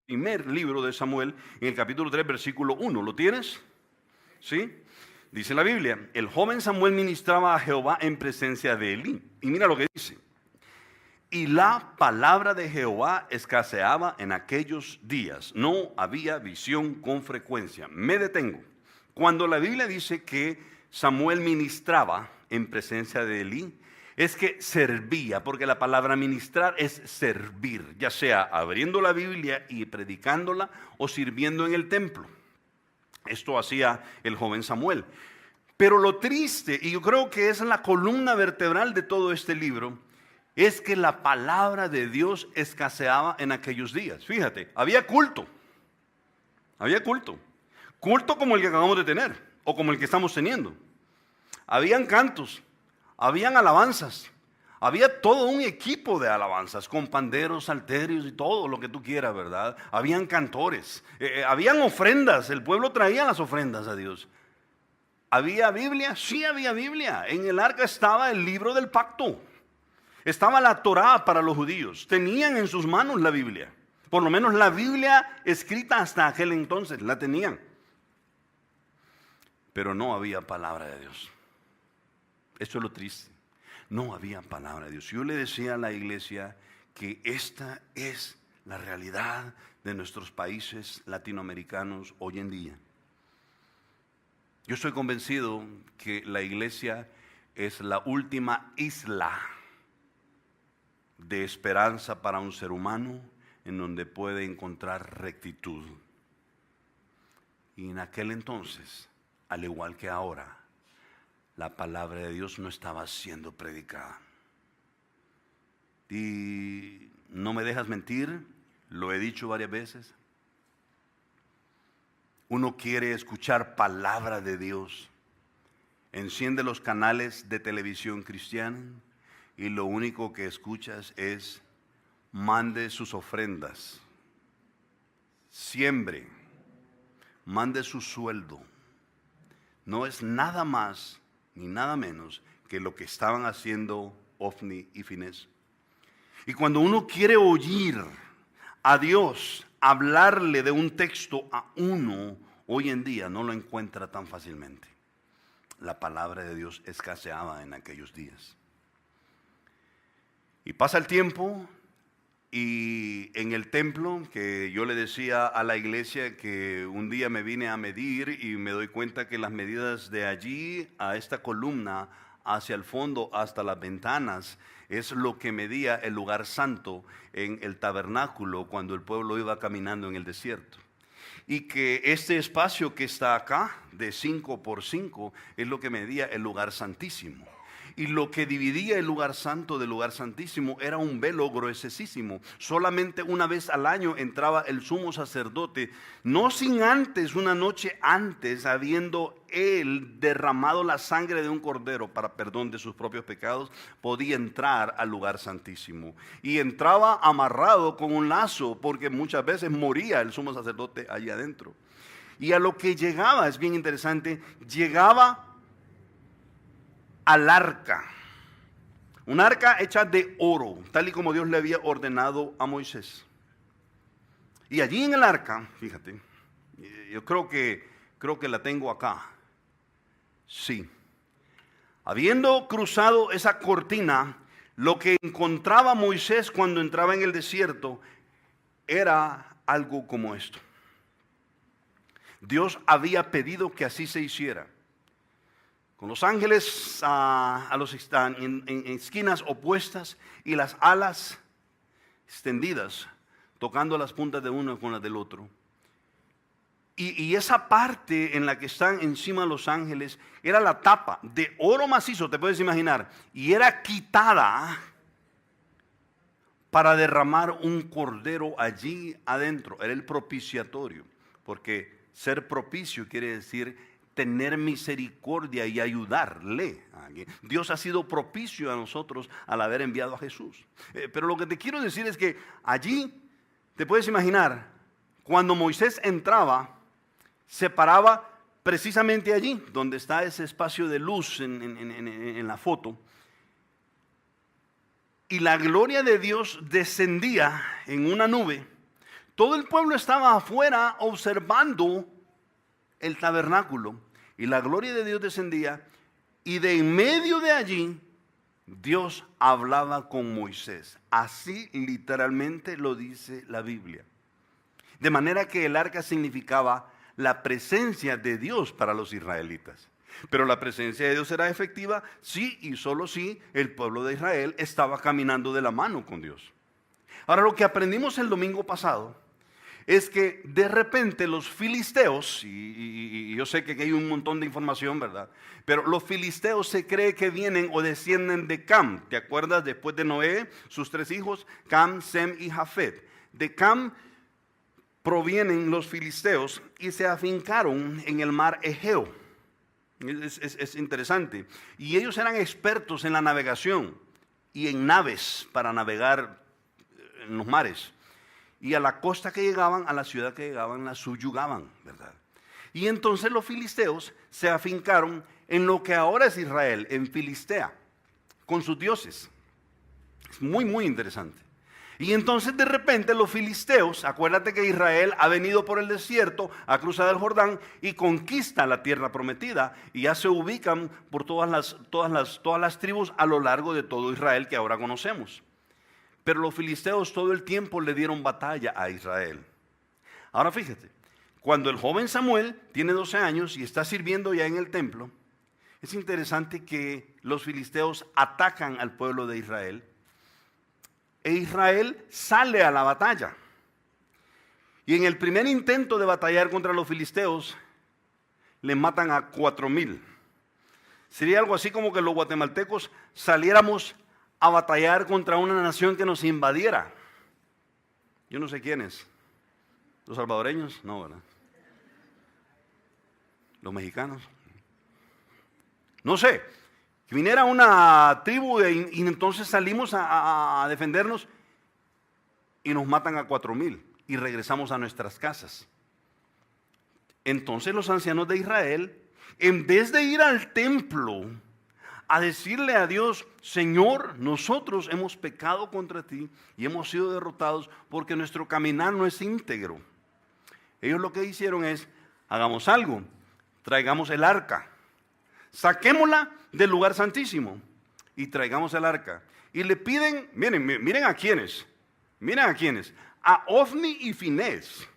primer libro de Samuel, en el capítulo 3, versículo 1. ¿Lo tienes? ¿Sí? Dice la Biblia: el joven Samuel ministraba a Jehová en presencia de Elí. Y mira lo que dice: y la palabra de Jehová escaseaba en aquellos días. No había visión con frecuencia. Me detengo. Cuando la Biblia dice que Samuel ministraba en presencia de Elí, es que servía, porque la palabra ministrar es servir, ya sea abriendo la Biblia y predicándola o sirviendo en el templo. Esto hacía el joven Samuel. Pero lo triste, y yo creo que es la columna vertebral de todo este libro, es que la palabra de Dios escaseaba en aquellos días. Fíjate, había culto. Había culto. Culto como el que acabamos de tener, o como el que estamos teniendo. Habían cantos, habían alabanzas, había todo un equipo de alabanzas, con panderos, salterios y todo lo que tú quieras, ¿verdad? Habían cantores, habían ofrendas, el pueblo traía las ofrendas a Dios. ¿Había Biblia? Sí había Biblia. En el arca estaba el libro del pacto. Estaba la Torá para los judíos. Tenían en sus manos la Biblia. Por lo menos la Biblia escrita hasta aquel entonces la tenían. Pero no había palabra de Dios. Eso es lo triste. No había palabra de Dios. Yo le decía a la iglesia que esta es la realidad de nuestros países latinoamericanos hoy en día. Yo estoy convencido que la iglesia es la última isla de esperanza para un ser humano en donde puede encontrar rectitud. Y en aquel entonces, al igual que ahora, la palabra de Dios no estaba siendo predicada. Y no me dejas mentir, lo he dicho varias veces. Uno quiere escuchar palabra de Dios. Enciende los canales de televisión cristiana y lo único que escuchas es: mande sus ofrendas, siembre, mande su sueldo. No es nada más ni nada menos que lo que estaban haciendo Ofni y Finés. Y cuando uno quiere oír a Dios hablarle de un texto a uno, hoy en día no lo encuentra tan fácilmente. La palabra de Dios escaseaba en aquellos días. Y pasa el tiempo y en el templo, que yo le decía a la iglesia que un día me vine a medir y me doy cuenta que las medidas de allí a esta columna hacia el fondo hasta las ventanas es lo que medía el lugar santo en el tabernáculo cuando el pueblo iba caminando en el desierto. Y que este espacio que está acá de 5 por 5 es lo que medía el lugar santísimo. Y lo que dividía el lugar santo del lugar santísimo era un velo gruesísimo. Solamente una vez al año entraba el sumo sacerdote, no sin antes, una noche antes, habiendo él derramado la sangre de un cordero para perdón de sus propios pecados, podía entrar al lugar santísimo. Y entraba amarrado con un lazo, porque muchas veces moría el sumo sacerdote allí adentro. Y a lo que llegaba, es bien interesante, llegaba al arca, un arca hecha de oro, tal y como Dios le había ordenado a Moisés. Y allí en el arca, fíjate, yo creo que la tengo acá. Sí. Habiendo cruzado esa cortina, lo que encontraba Moisés cuando entraba en el desierto era algo como esto. Dios había pedido que así se hiciera, con los ángeles en esquinas opuestas y las alas extendidas, tocando las puntas de uno con las del otro. Y esa parte en la que están encima los ángeles era la tapa de oro macizo, te puedes imaginar, y era quitada para derramar un cordero allí adentro. Era el propiciatorio, porque ser propicio quiere decir tener misericordia y ayudarle. Dios ha sido propicio a nosotros al haber enviado a Jesús. Pero lo que te quiero decir es que allí, te puedes imaginar, cuando Moisés entraba, se paraba precisamente allí, donde está ese espacio de luz en la foto. Y la gloria de Dios descendía en una nube, Todo el pueblo estaba afuera observando el tabernáculo y la gloria de Dios descendía, y de en medio de allí Dios hablaba con Moisés. Así literalmente lo dice la Biblia. De manera que el arca significaba la presencia de Dios para los israelitas. Pero la presencia de Dios era efectiva si y solo si el pueblo de Israel estaba caminando de la mano con Dios. Ahora, lo que aprendimos el domingo pasado es que de repente los filisteos, y yo sé que aquí hay un montón de información, ¿verdad? Pero los filisteos se cree que vienen o descienden de Cam. ¿Te acuerdas? Después de Noé, sus 3 hijos, Cam, Sem y Jafet. De Cam provienen los filisteos y se afincaron en el mar Egeo. Es interesante. Y ellos eran expertos en la navegación y en naves para navegar en los mares. Y a la costa que llegaban, a la ciudad que llegaban, la subyugaban, ¿verdad? Y entonces los filisteos se afincaron en lo que ahora es Israel, en Filistea, con sus dioses. Es muy, muy interesante. Y entonces de repente los filisteos, acuérdate que Israel ha venido por el desierto, ha cruzado el Jordán y conquista la tierra prometida, y ya se ubican por todas las tribus a lo largo de todo Israel que ahora conocemos. Pero los filisteos todo el tiempo le dieron batalla a Israel. Ahora fíjate, cuando el joven Samuel tiene 12 años y está sirviendo ya en el templo, es interesante que los filisteos atacan al pueblo de Israel. E Israel sale a la batalla. Y en el primer intento de batallar contra los filisteos, le matan a 4,000. Sería algo así como que los guatemaltecos saliéramos a batallar contra una nación que nos invadiera. Yo no sé quiénes. ¿Los salvadoreños? No, ¿verdad? ¿Los mexicanos? No sé. Que viniera una tribu y entonces salimos a defendernos y nos matan a 4,000 y regresamos a nuestras casas. Entonces los ancianos de Israel, en vez de ir al templo a decirle a Dios: Señor, nosotros hemos pecado contra ti y hemos sido derrotados porque nuestro caminar no es íntegro. Ellos lo que hicieron es: hagamos algo, traigamos el arca, saquémosla del lugar santísimo y traigamos el arca. Y le piden, miren a quiénes, a Ofni y Finés,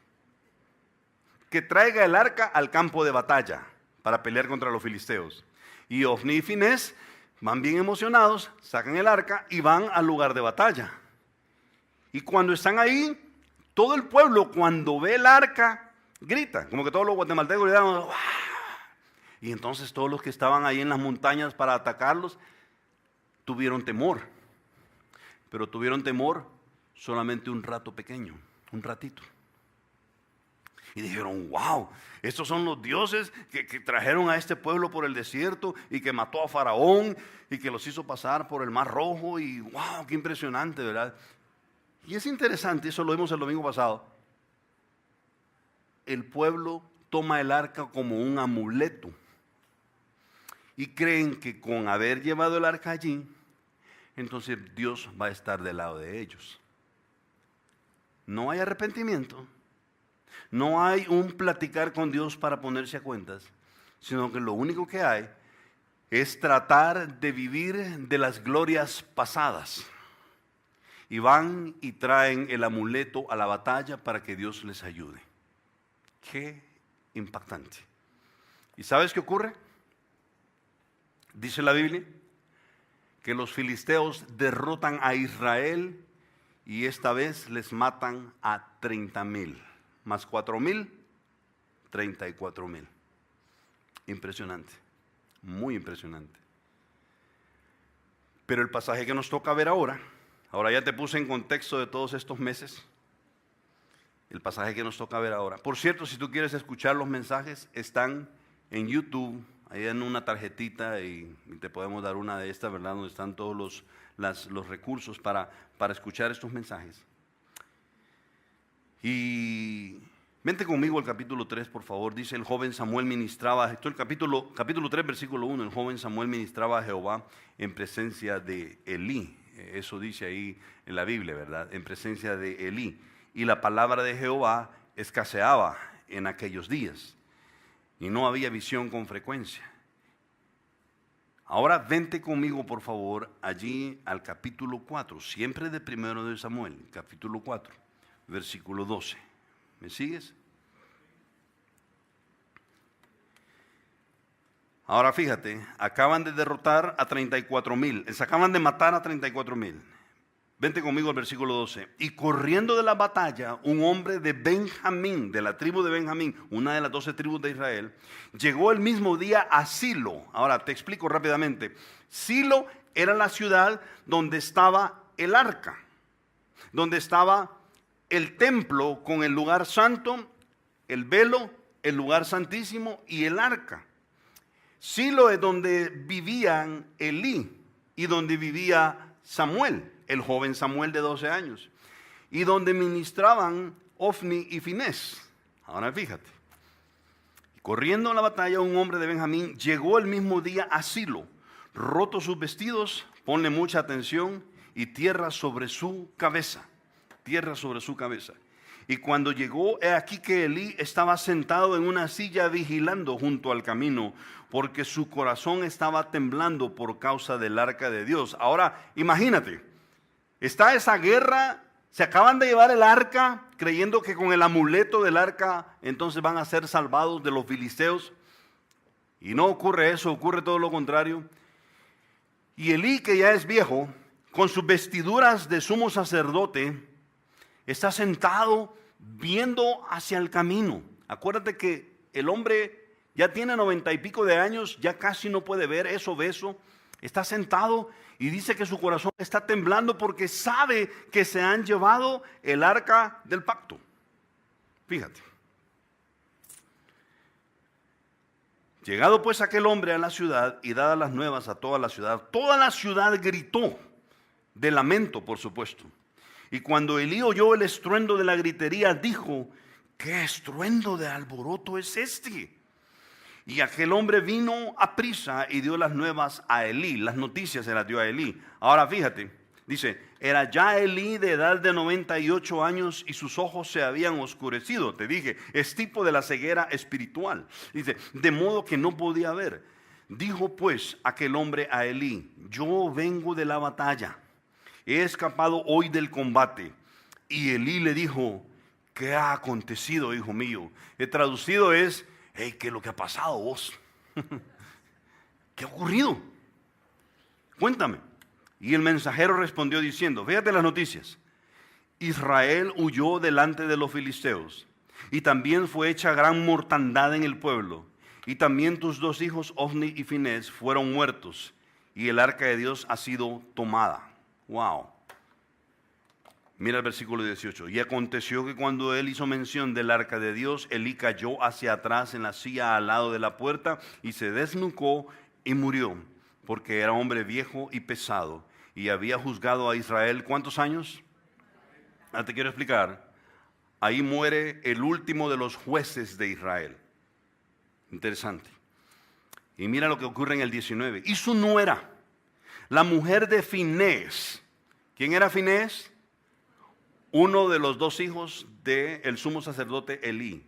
que traiga el arca al campo de batalla para pelear contra los filisteos. Y Ofni y Finés van bien emocionados, sacan el arca y van al lugar de batalla. Y cuando están ahí, todo el pueblo, cuando ve el arca, grita, como que todos los guatemaltecos gritaban: ¡Wow! Y entonces todos los que estaban ahí en las montañas para atacarlos tuvieron temor. Pero tuvieron temor solamente un rato pequeño, un ratito. Y dijeron: wow, estos son los dioses que trajeron a este pueblo por el desierto y que mató a Faraón y que los hizo pasar por el Mar Rojo. Y wow, qué impresionante, ¿verdad? Y es interesante, eso lo vimos el domingo pasado. El pueblo toma el arca como un amuleto y creen que con haber llevado el arca allí, entonces Dios va a estar del lado de ellos. No hay arrepentimiento. No hay un platicar con Dios para ponerse a cuentas, sino que lo único que hay es tratar de vivir de las glorias pasadas. Y van y traen el amuleto a la batalla para que Dios les ayude. Qué impactante. ¿Y sabes qué ocurre? Dice la Biblia que los filisteos derrotan a Israel y esta vez les matan a 30,000. Más 4,000, 34,000. Impresionante, muy impresionante. Pero el pasaje que nos toca ver ahora ya te puse en contexto de todos estos meses. El pasaje que nos toca ver ahora. Por cierto, si tú quieres escuchar los mensajes, están en YouTube, ahí en una tarjetita y te podemos dar una de estas, ¿verdad? Donde están todos los recursos para escuchar estos mensajes. Y vente conmigo al capítulo 3, por favor. Dice: el joven Samuel ministraba, esto es el capítulo 3, versículo 1. El joven Samuel ministraba a Jehová en presencia de Elí. Eso dice ahí en la Biblia, ¿verdad? En presencia de Elí. y la palabra de Jehová escaseaba en aquellos días y no había visión con frecuencia. Ahora vente conmigo, por favor, allí al capítulo 4, siempre de 1 de Samuel, capítulo 4, versículo 12. ¿Me sigues? Ahora fíjate, acaban de derrotar a 34,000, les acaban de matar a 34,000. Vente conmigo al versículo 12. Y corriendo de la batalla, un hombre de Benjamín, de la tribu de Benjamín, una de las 12 tribus de Israel, llegó el mismo día a Silo. Ahora te explico rápidamente. Silo era la ciudad donde estaba el arca, donde estaba el templo con el lugar santo, el velo, el lugar santísimo y el arca. Silo es donde vivían Elí y donde vivía Samuel, el joven Samuel de 12 años, y donde ministraban Ofni y Finés. Ahora fíjate, corriendo en la batalla un hombre de Benjamín llegó el mismo día a Silo, roto sus vestidos, ponle mucha atención, y tierra sobre su cabeza, tierra sobre su cabeza. Y cuando llegó, he aquí que Elí estaba sentado en una silla vigilando junto al camino, porque su corazón estaba temblando por causa del arca de Dios. Ahora, imagínate, está esa guerra, se acaban de llevar el arca, creyendo que con el amuleto del arca entonces van a ser salvados de los filisteos. Y no ocurre eso, ocurre todo lo contrario. Y Elí, que ya es viejo, con sus vestiduras de sumo sacerdote, está sentado viendo hacia el camino. Acuérdate que el hombre ya tiene 90 y pico de años, ya casi no puede ver, es obeso. Está sentado y dice que su corazón está temblando porque sabe que se han llevado el arca del pacto. Fíjate. Llegado pues aquel hombre a la ciudad y dadas las nuevas a toda la ciudad gritó de lamento, por supuesto. Y cuando Elí oyó el estruendo de la gritería, dijo: ¿qué estruendo de alboroto es este? Y aquel hombre vino a prisa y dio las nuevas a Elí, las noticias se las dio a Elí. Ahora fíjate, dice, era ya Elí de edad de 98 años y sus ojos se habían oscurecido. Te dije, es tipo de la ceguera espiritual. Dice, de modo que no podía ver. Dijo pues aquel hombre a Elí: yo vengo de la batalla, he escapado hoy del combate. Y Elí le dijo: ¿qué ha acontecido, hijo mío? He traducido es: hey, ¿qué es lo que ha pasado vos? ¿Qué ha ocurrido? Cuéntame. Y el mensajero respondió diciendo, fíjate las noticias: Israel huyó delante de los filisteos, y también fue hecha gran mortandad en el pueblo, y también tus 2 hijos Ofni y Finés fueron muertos, y el arca de Dios ha sido tomada. Wow. Mira el versículo 18. Y aconteció que cuando él hizo mención del arca de Dios, Elí cayó hacia atrás en la silla al lado de la puerta y se desnucó y murió, porque era hombre viejo y pesado y había juzgado a Israel. ¿Cuántos años? Ahora te quiero explicar. Ahí muere el último de los jueces de Israel. Interesante. Y mira lo que ocurre en el 19. Y su nuera, la mujer de Finés. ¿Quién era Finés? Uno de los 2 hijos del sumo sacerdote Elí.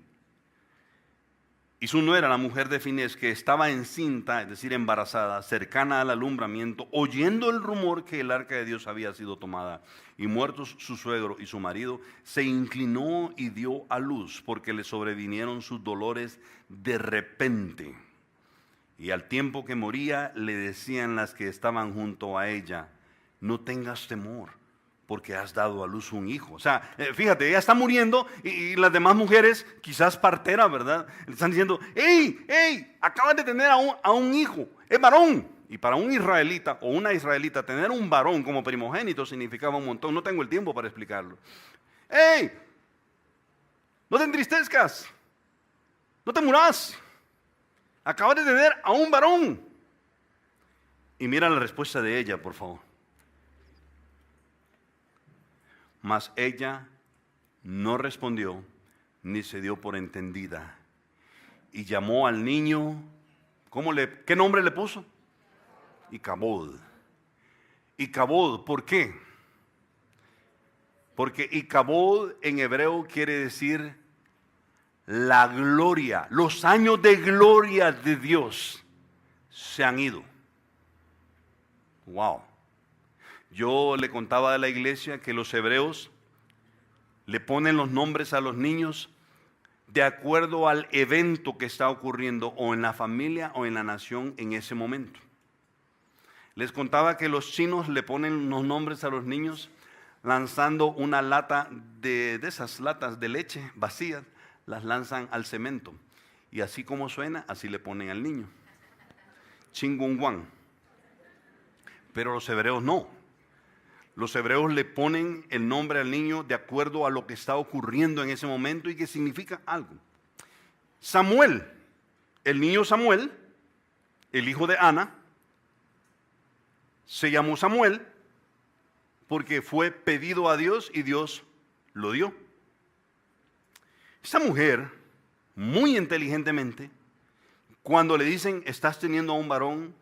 Y su nuera, la mujer de Finés, que estaba encinta, es decir, embarazada, cercana al alumbramiento, oyendo el rumor que el arca de Dios había sido tomada, y muertos su suegro y su marido, se inclinó y dio a luz, porque le sobrevinieron sus dolores de repente. Y al tiempo que moría, le decían las que estaban junto a ella: no tengas temor, porque has dado a luz un hijo. O sea, fíjate, ella está muriendo y las demás mujeres, quizás parteras, ¿verdad? Le están diciendo: ¡hey, hey! Acabas de tener a un hijo, es varón. Y para un israelita o una israelita, tener un varón como primogénito significaba un montón. No tengo el tiempo para explicarlo. ¡Hey! No te entristezcas, no te muras. Acabas de tener a un varón. Y mira la respuesta de ella, por favor. Mas ella no respondió ni se dio por entendida. Y llamó al niño, ¿qué nombre le puso? Icabod. Icabod, ¿por qué? Porque Icabod en hebreo quiere decir la gloria. Los años de gloria de Dios se han ido. Wow. Yo le contaba a la iglesia que los hebreos le ponen los nombres a los niños de acuerdo al evento que está ocurriendo o en la familia o en la nación en ese momento. Les contaba que los chinos le ponen los nombres a los niños lanzando una lata de esas latas de leche vacías, las lanzan al cemento. Y así como suena, así le ponen al niño. Chingunguan. Pero los hebreos no. Los hebreos le ponen el nombre al niño de acuerdo a lo que está ocurriendo en ese momento y que significa algo. Samuel, el niño Samuel, el hijo de Ana, se llamó Samuel porque fue pedido a Dios y Dios lo dio. Esta mujer, muy inteligentemente, cuando le dicen, estás teniendo a un varón,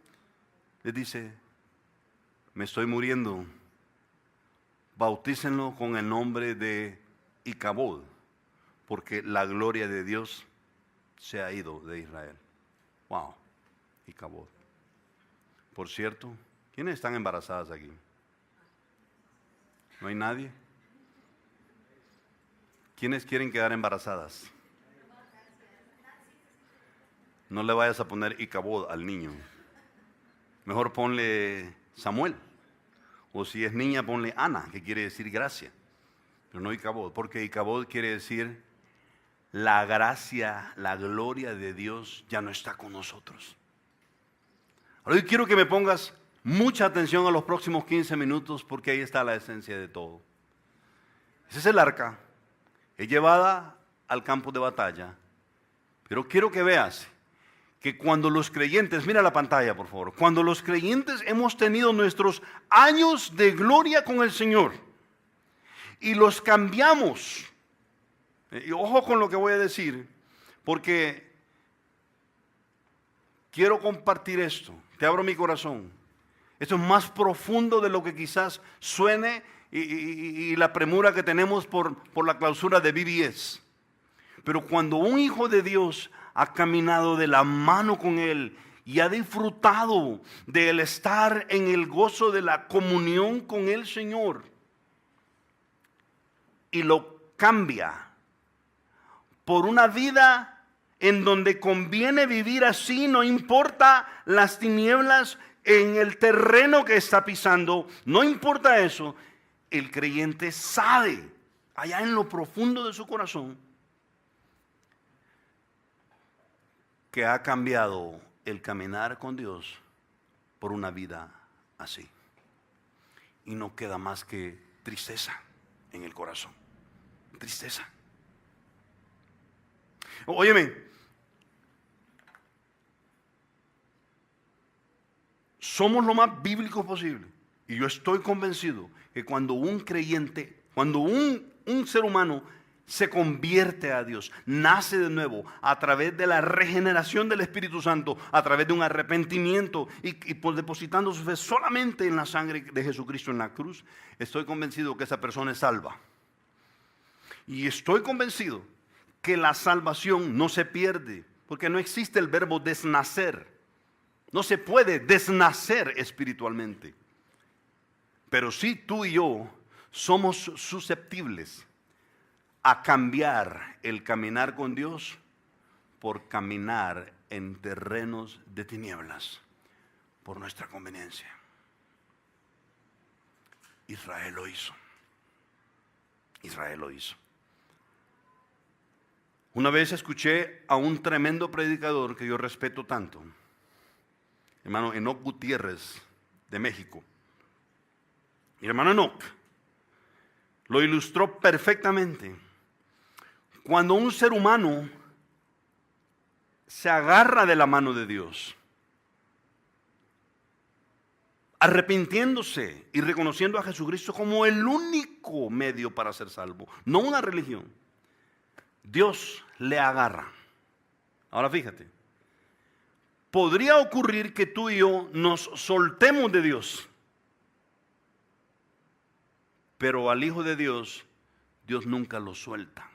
le dice, me estoy muriendo. Bautícenlo con el nombre de Icabod, porque la gloria de Dios se ha ido de Israel. Wow, Icabod. Por cierto, ¿quiénes están embarazadas aquí? ¿No hay nadie? ¿Quiénes quieren quedar embarazadas? No le vayas a poner Icabod al niño. Mejor ponle Samuel. O si es niña, ponle Ana, que quiere decir gracia. Pero no Icabod, porque Icabod quiere decir la gracia, la gloria de Dios ya no está con nosotros. Ahora yo quiero que me pongas mucha atención a los próximos 15 minutos, porque ahí está la esencia de todo. Ese es el arca. Es llevada al campo de batalla. Pero quiero que veas que cuando los creyentes, mira la pantalla por favor, cuando los creyentes hemos tenido nuestros años de gloria con el Señor y los cambiamos, y ojo con lo que voy a decir, porque quiero compartir esto, te abro mi corazón, esto es más profundo de lo que quizás suene y la premura que tenemos por la clausura de BBS, pero cuando un hijo de Dios ha caminado de la mano con Él y ha disfrutado del estar en el gozo de la comunión con el Señor y lo cambia por una vida en donde conviene vivir así, no importa las tinieblas en el terreno que está pisando, no importa eso, el creyente sabe allá en lo profundo de su corazón que ha cambiado el caminar con Dios por una vida así. Y no queda más que tristeza en el corazón. Tristeza. Óyeme, somos lo más bíblicos posible. Y yo estoy convencido que cuando un creyente, cuando un ser humano se convierte a Dios, nace de nuevo a través de la regeneración del Espíritu Santo, a través de un arrepentimiento y depositando su fe solamente en la sangre de Jesucristo en la cruz, estoy convencido que esa persona es salva. Y estoy convencido que la salvación no se pierde, porque no existe el verbo desnacer. No se puede desnacer espiritualmente. Pero sí tú y yo somos susceptibles a cambiar el caminar con Dios por caminar en terrenos de tinieblas por nuestra conveniencia. Israel lo hizo. Israel lo hizo. Una vez escuché a un tremendo predicador que yo respeto tanto, hermano Enoch Gutiérrez de México. Mi hermano Enoch lo ilustró perfectamente. Cuando un ser humano se agarra de la mano de Dios, arrepintiéndose y reconociendo a Jesucristo como el único medio para ser salvo, no una religión, Dios le agarra. Ahora fíjate, podría ocurrir que tú y yo nos soltemos de Dios, pero al Hijo de Dios Dios nunca los suelta.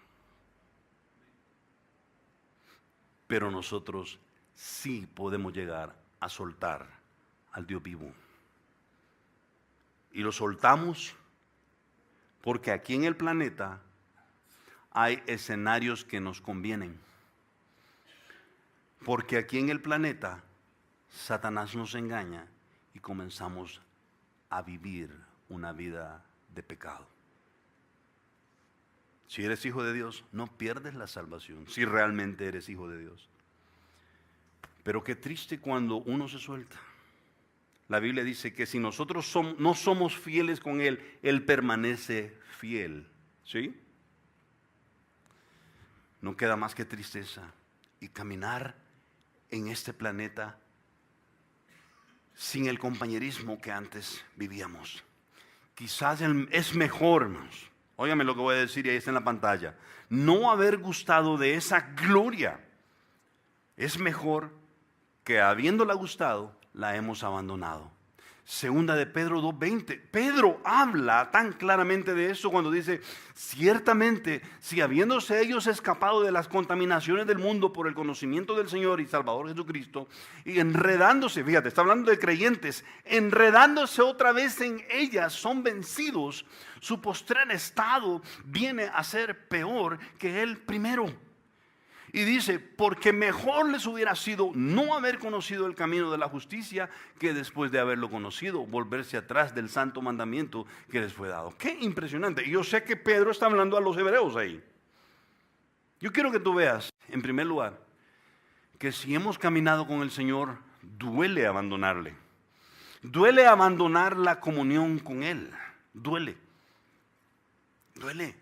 Pero nosotros sí podemos llegar a soltar al Dios vivo. Y lo soltamos porque aquí en el planeta hay escenarios que nos convienen. Porque aquí en el planeta Satanás nos engaña y comenzamos a vivir una vida de pecado. Si eres hijo de Dios, no pierdes la salvación, si realmente eres hijo de Dios. Pero qué triste cuando uno se suelta. La Biblia dice que si nosotros no somos fieles con Él, Él permanece fiel. ¿Sí? No queda más que tristeza y caminar en este planeta sin el compañerismo que antes vivíamos. Quizás es mejor, hermanos, óigame lo que voy a decir y ahí está en la pantalla, no haber gustado de esa gloria. Es mejor que habiéndola gustado, la hemos abandonado. Segunda de Pedro 2:20. Pedro habla tan claramente de eso cuando dice, ciertamente, si habiéndose ellos escapado de las contaminaciones del mundo por el conocimiento del Señor y Salvador Jesucristo, y enredándose, fíjate, está hablando de creyentes, enredándose otra vez en ellas, son vencidos, su postrer estado viene a ser peor que el primero. Y dice, porque mejor les hubiera sido no haber conocido el camino de la justicia que después de haberlo conocido, volverse atrás del santo mandamiento que les fue dado. Qué impresionante. Y yo sé que Pedro está hablando a los hebreos ahí. Yo quiero que tú veas, en primer lugar, que si hemos caminado con el Señor, duele abandonarle. Duele abandonar la comunión con Él. Duele. Duele.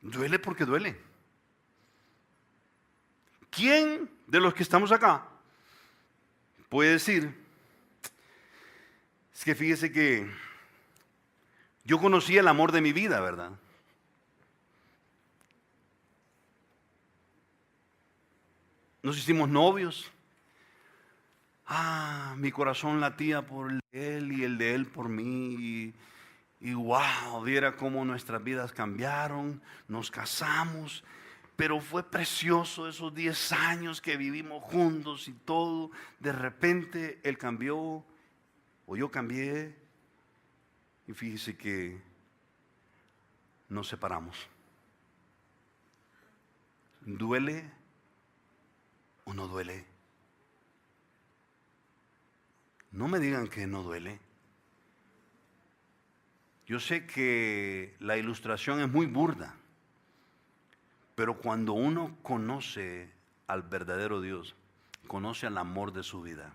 Duele porque duele. ¿Quién de los que estamos acá puede decir, es que fíjese que yo conocí el amor de mi vida, ¿verdad? Nos hicimos novios. Mi corazón latía por el de él y el de él por mí. Y wow, viera cómo nuestras vidas cambiaron, nos casamos, pero fue precioso esos 10 años que vivimos juntos y todo. De repente él cambió, o yo cambié, y fíjese que nos separamos. ¿Duele o no duele? No me digan que no duele. Yo sé que la ilustración es muy burda, pero cuando uno conoce al verdadero Dios, conoce al amor de su vida.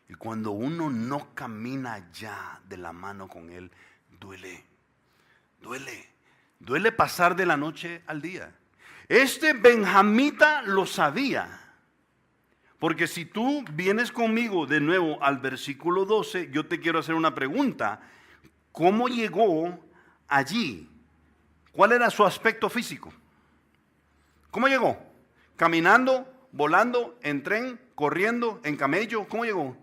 Y cuando uno no camina ya de la mano con Él, duele, duele, duele pasar de la noche al día. Este benjamita lo sabía, porque si tú vienes conmigo de nuevo al versículo 12, yo te quiero hacer una pregunta. ¿Cómo llegó allí? ¿Cuál era su aspecto físico? ¿Cómo llegó? ¿Caminando, volando, en tren, corriendo, en camello? ¿Cómo llegó?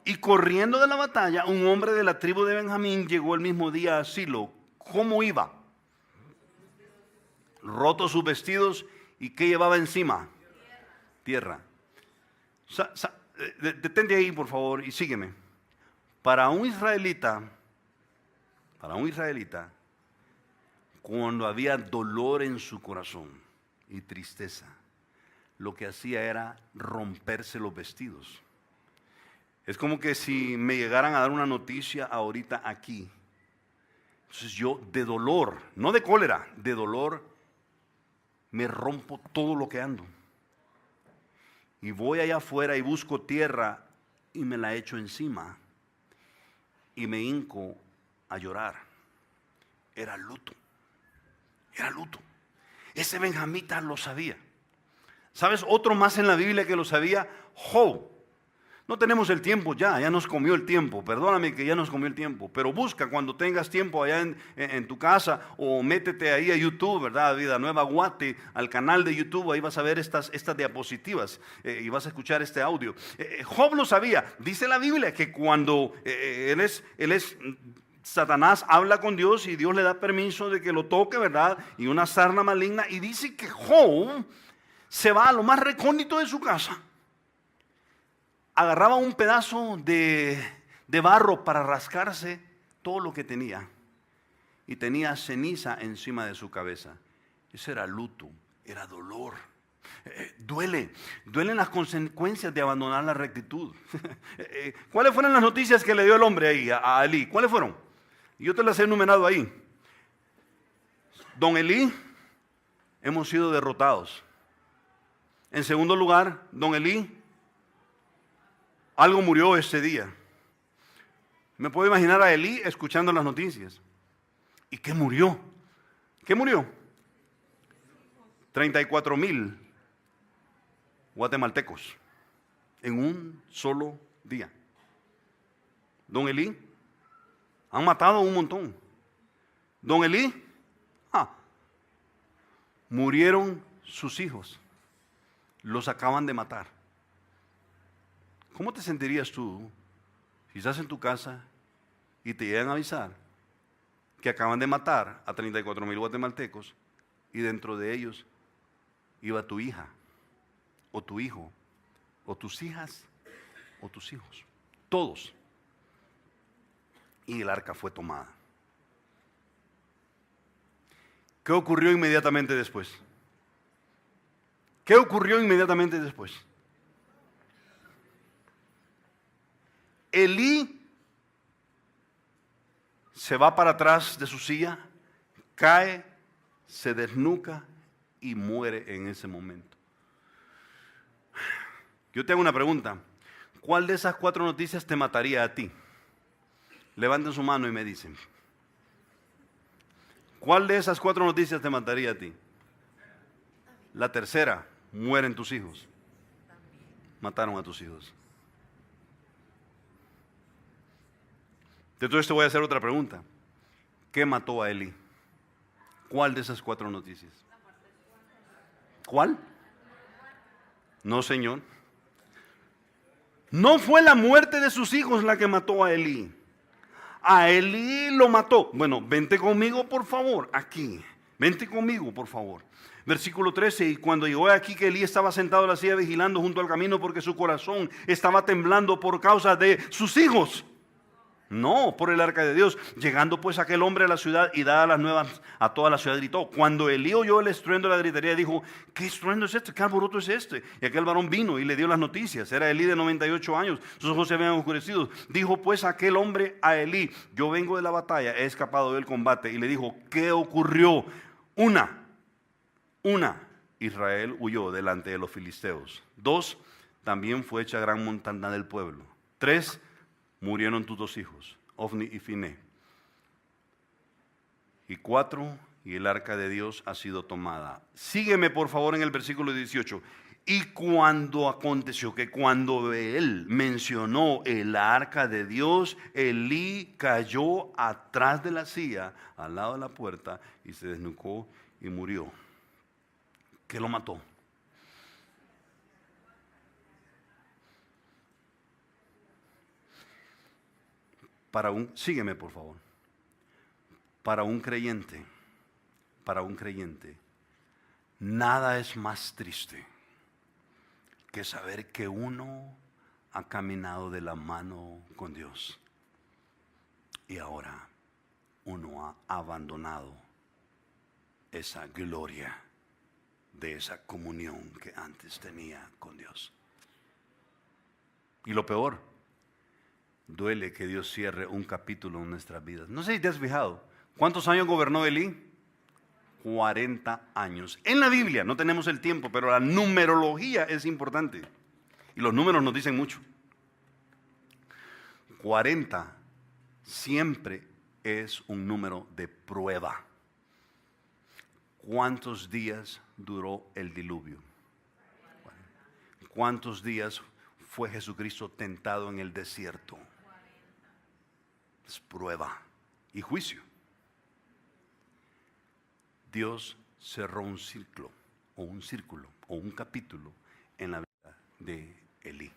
Y corriendo de la batalla, un hombre de la tribu de Benjamín llegó el mismo día a Silo. ¿Cómo iba? Rotos sus vestidos, ¿y qué llevaba encima? Tierra. Detente ahí, por favor, y sígueme. Para un israelita, cuando había dolor en su corazón y tristeza, lo que hacía era romperse los vestidos. Es como que si me llegaran a dar una noticia ahorita aquí, entonces yo de dolor, no de cólera, de dolor, me rompo todo lo que ando. Y voy allá afuera y busco tierra y me la echo encima y me hinco a llorar. Era luto. Era luto. Ese benjamita lo sabía. ¿Sabes otro más en la Biblia que lo sabía? Job. No tenemos el tiempo ya nos comió el tiempo. Perdóname que ya nos comió el tiempo. Pero busca cuando tengas tiempo allá en tu casa o métete ahí a YouTube, ¿verdad? Vida Nueva Guate, al canal de YouTube. Ahí vas a ver estas diapositivas y vas a escuchar este audio. Job lo sabía. Dice la Biblia que cuando él es Satanás habla con Dios y Dios le da permiso de que lo toque, ¿verdad? Y una sarna maligna. Y dice que Job se va a lo más recóndito de su casa. Agarraba un pedazo de barro para rascarse todo lo que tenía. Y tenía ceniza encima de su cabeza. Eso era luto, era dolor. Duelen las consecuencias de abandonar la rectitud. ¿Cuáles fueron las noticias que le dio el hombre ahí a Elí? ¿Cuáles fueron? Yo te las he enumerado ahí. Don Elí, hemos sido derrotados. En segundo lugar, don Elí, algo murió ese día. Me puedo imaginar a Elí escuchando las noticias. ¿Y qué murió? ¿Qué murió? 34,000 guatemaltecos en un solo día. Don Elí, han matado un montón. Don Elí, murieron sus hijos. Los acaban de matar. ¿Cómo te sentirías tú si estás en tu casa y te llegan a avisar que acaban de matar a 34,000 guatemaltecos y dentro de ellos iba tu hija o tu hijo o tus hijas o tus hijos? Todos. Y el arca fue tomada. ¿Qué ocurrió inmediatamente después? ¿Qué ocurrió inmediatamente después? Elí se va para atrás de su silla, cae, se desnuca y muere en ese momento. Yo te hago una pregunta. ¿Cuál de esas 4 noticias te mataría a ti? Levanten su mano y me dicen. ¿Cuál de esas 4 noticias te mataría a ti? La tercera, mueren tus hijos. Mataron a tus hijos. Entonces te voy a hacer otra pregunta. ¿Qué mató a Elí? ¿Cuál de esas 4 noticias? ¿Cuál? No, señor. No fue la muerte de sus hijos la que mató a Elí. A Elí lo mató. Bueno, vente conmigo por favor, aquí. Vente conmigo por favor. Versículo 13, y cuando llegó aquí que Elí estaba sentado en la silla vigilando junto al camino porque su corazón estaba temblando por causa de sus hijos. No, por el arca de Dios. Llegando pues aquel hombre a la ciudad y dadas las nuevas a toda la ciudad, gritó. Cuando Elí oyó el estruendo de la gritería, dijo: ¿qué estruendo es este? ¿Qué alboroto es este? Y aquel varón vino y le dio las noticias. Era Elí de 98 años, sus ojos se habían oscurecido. Dijo pues aquel hombre a Elí: yo vengo de la batalla, he escapado del combate. Y le dijo: ¿qué ocurrió? Una, Israel huyó delante de los filisteos. 2, también fue hecha gran montaña del pueblo. 3, murieron tus 2 hijos, Ofni y Finé. Y 4, y el arca de Dios ha sido tomada. Sígueme por favor en el versículo 18. Y cuando aconteció que cuando él mencionó el arca de Dios, Elí cayó atrás de la silla, al lado de la puerta, y se desnucó y murió. ¿Qué lo mató? Sígueme por favor. Para un creyente, nada es más triste que saber que uno ha caminado de la mano con Dios y ahora uno ha abandonado esa gloria de esa comunión que antes tenía con Dios. Y lo peor, duele que Dios cierre un capítulo en nuestras vidas. No sé si te has fijado, ¿cuántos años gobernó Elí? 40 años. En la Biblia no tenemos el tiempo, pero la numerología es importante. Y los números nos dicen mucho. 40 siempre es un número de prueba. ¿Cuántos días duró el diluvio? ¿Cuántos días fue Jesucristo tentado en el desierto? Es prueba y juicio. Dios cerró un círculo o un capítulo en la vida de Elí.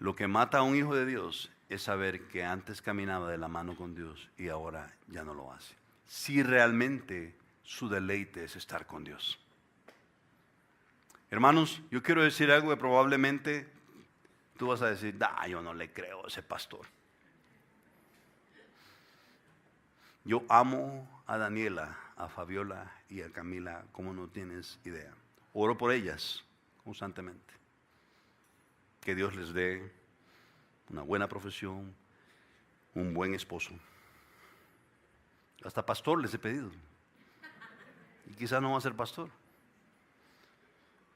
Lo que mata a un hijo de Dios es saber que antes caminaba de la mano con Dios y ahora ya no lo hace. Si realmente su deleite es estar con Dios. Hermanos, yo quiero decir algo que probablemente tú vas a decir, yo no le creo a ese pastor. Yo amo a Daniela, a Fabiola y a Camila como no tienes idea. Oro por ellas constantemente. Que Dios les dé una buena profesión, un buen esposo. Hasta pastor les he pedido. Y quizás no va a ser pastor.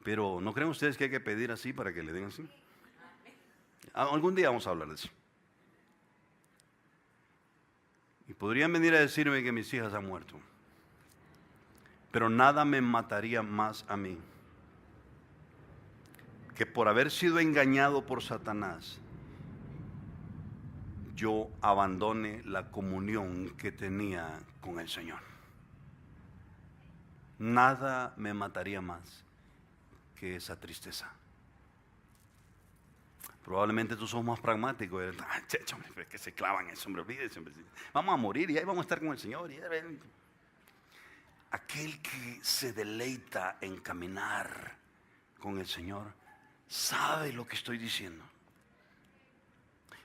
Pero ¿no creen ustedes que hay que pedir así para que le den así? Algún día vamos a hablar de eso. Y podrían venir a decirme que mis hijas han muerto. Pero nada me mataría más a mí que por haber sido engañado por Satanás, yo abandone la comunión que tenía con el Señor. Nada me mataría más que esa tristeza. Probablemente tú sos más pragmático. Hombre, que se clavan eso, hombre, olvídese, hombre. Vamos a morir y ahí vamos a estar con el Señor. Aquel que se deleita en caminar con el Señor sabe lo que estoy diciendo.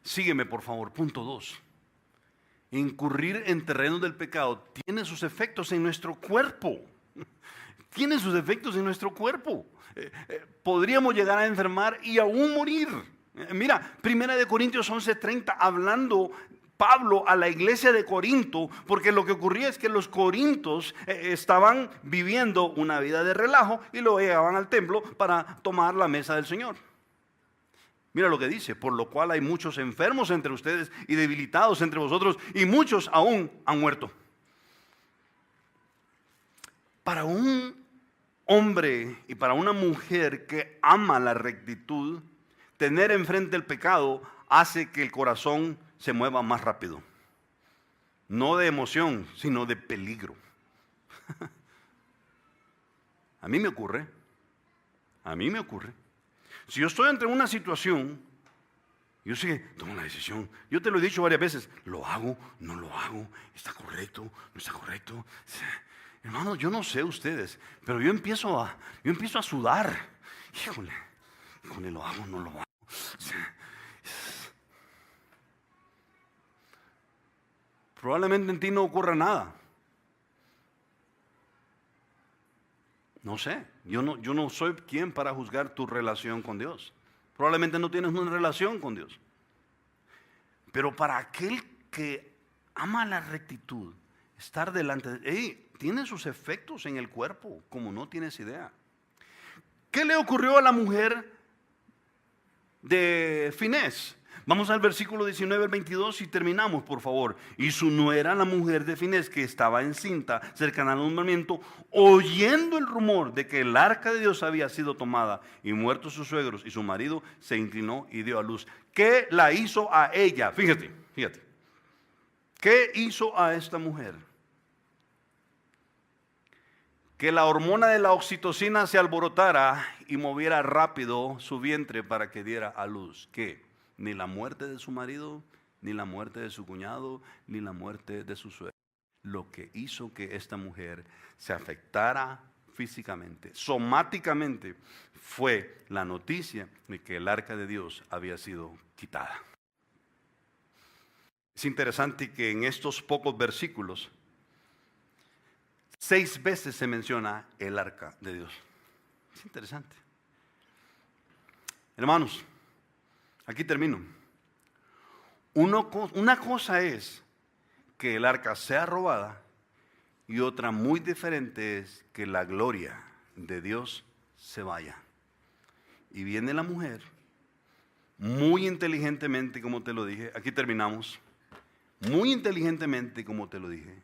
Sígueme, por favor. Punto 2. Incurrir en terrenos del pecado tiene sus efectos en nuestro cuerpo. Tiene sus efectos en nuestro cuerpo. Podríamos llegar a enfermar y aún morir. Mira, 1 Corintios 11:30, hablando Pablo a la iglesia de Corinto, porque lo que ocurría es que los corintios estaban viviendo una vida de relajo y luego llegaban al templo para tomar la mesa del Señor. Mira lo que dice: por lo cual hay muchos enfermos entre ustedes y debilitados entre vosotros, y muchos aún han muerto. Para un hombre y para una mujer que ama la rectitud, tener enfrente el pecado hace que el corazón se mueva más rápido. No de emoción, sino de peligro. A mí me ocurre. Si yo estoy ante una situación, yo sé que tomo una decisión. Yo te lo he dicho varias veces: ¿lo hago? ¿No lo hago? ¿Está correcto? ¿No está correcto? Hermano, yo no sé ustedes, pero yo empiezo a sudar. Híjole, ¿lo hago? ¿No lo hago? Probablemente en ti no ocurra nada. No sé, yo no soy quien para juzgar tu relación con Dios. Probablemente no tienes una relación con Dios. Pero para aquel que ama la rectitud, estar delante tiene sus efectos en el cuerpo, como no tienes idea. ¿Qué le ocurrió a la mujer de Finés? Vamos al versículo 19 al 22 y terminamos, por favor. Y su nuera, la mujer de Finés, que estaba encinta, cercana al nombramiento, oyendo el rumor de que el arca de Dios había sido tomada y muertos sus suegros y su marido, se inclinó y dio a luz. ¿Qué la hizo a ella? Fíjate. ¿Qué hizo a esta mujer? Que la hormona de la oxitocina se alborotara y moviera rápido su vientre para que diera a luz. ¿Qué? Ni la muerte de su marido, ni la muerte de su cuñado, ni la muerte de su suegro. Lo que hizo que esta mujer se afectara físicamente, somáticamente, fue la noticia de que el arca de Dios había sido quitada. Es interesante que en estos pocos versículos 6 veces se menciona el arca de Dios. Es interesante. Hermanos, aquí termino. Una cosa es que el arca sea robada y otra muy diferente es que la gloria de Dios se vaya. Y viene la mujer, muy inteligentemente, como te lo dije. Aquí terminamos. Muy inteligentemente, como te lo dije.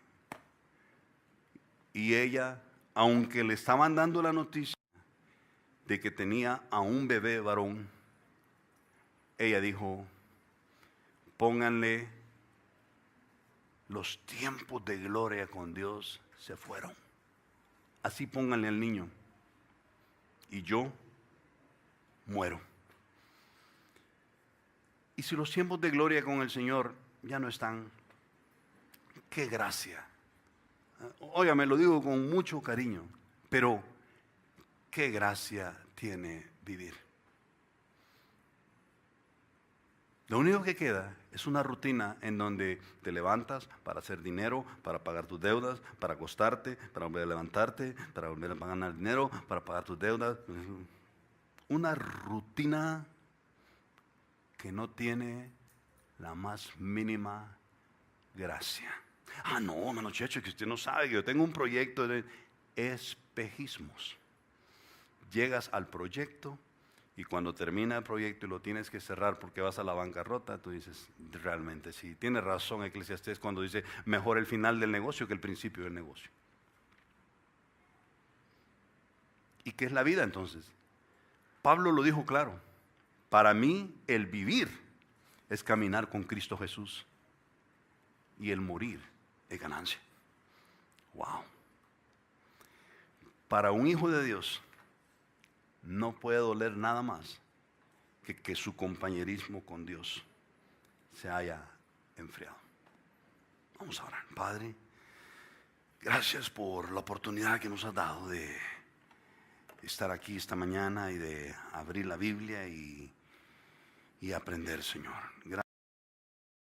Y ella, aunque le estaban dando la noticia de que tenía a un bebé varón, ella dijo: pónganle, los tiempos de gloria con Dios se fueron. Así pónganle al niño. Y yo muero. Y si los tiempos de gloria con el Señor ya no están, qué gracia. Óigame, lo digo con mucho cariño, pero qué gracia tiene vivir. Lo único que queda es una rutina en donde te levantas para hacer dinero, para pagar tus deudas, para acostarte, para volver a levantarte, para volver a ganar dinero, para pagar tus deudas. Una rutina que no tiene la más mínima gracia. No, hermano Checho, que usted no sabe que yo tengo un proyecto de espejismos. Llegas al proyecto y cuando termina el proyecto y lo tienes que cerrar porque vas a la bancarrota, tú dices, realmente sí, tiene razón Eclesiastés cuando dice, mejor el final del negocio que el principio del negocio. ¿Y qué es la vida entonces? Pablo lo dijo claro, para mí el vivir es caminar con Cristo Jesús y el morir es ganancia. Wow. Para un hijo de Dios no puede doler nada más que su compañerismo con Dios se haya enfriado. Vamos a orar. Padre, gracias por la oportunidad que nos has dado de estar aquí esta mañana y de abrir la Biblia y aprender, Señor. Gracias.